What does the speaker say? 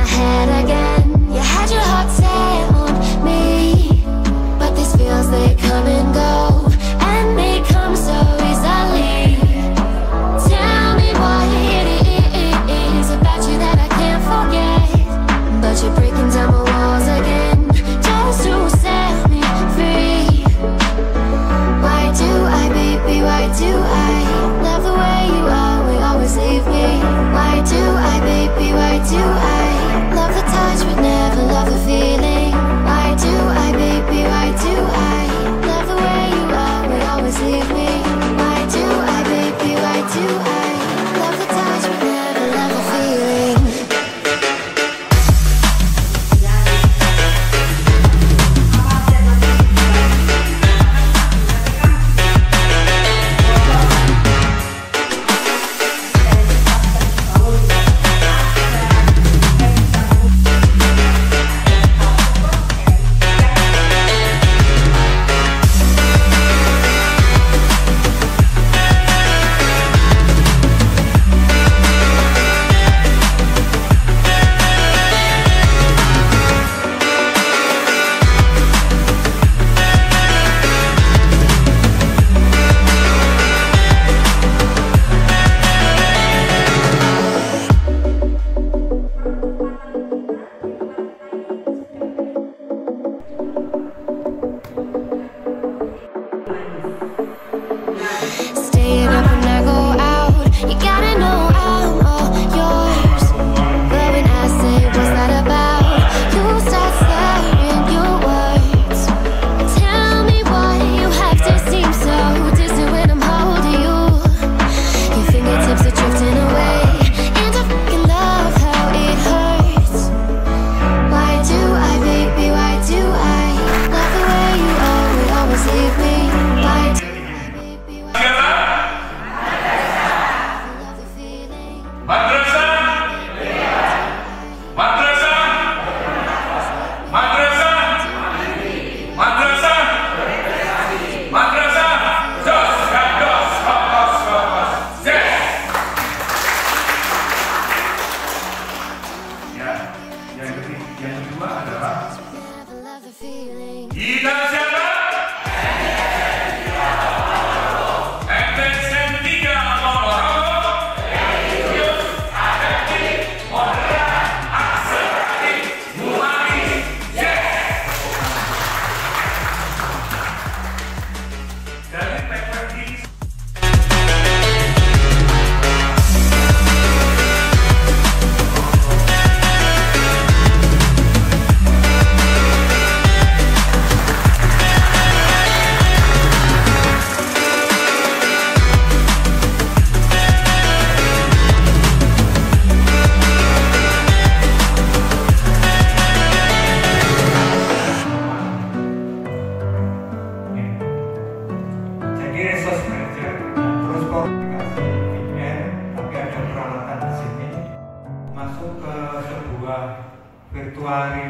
my head again. You had your heart set on me, but these feels, they come and go, and they come so easily. Tell me what it is about you that I can't forget, but you're breaking down my walls again, just to set me free. Why do I, baby, why do I love the way you always leave me? Why do I, baby, why do I love the touch but never love the feeling? Why do I, baby, why do I love the way you always leave me? Why do I, baby, why do I love the touch but never love the feeling? Staying up when I go out, you gotta know I'm all yours. But when I say what's that about, you start slurring your words. Tell me why you have to seem so distant when I'm holding you. Your fingertips are drifting away, and I fucking love how it hurts. Why do I, baby, why do I love the way you always leave me? Why do Yang kedua adalah virtual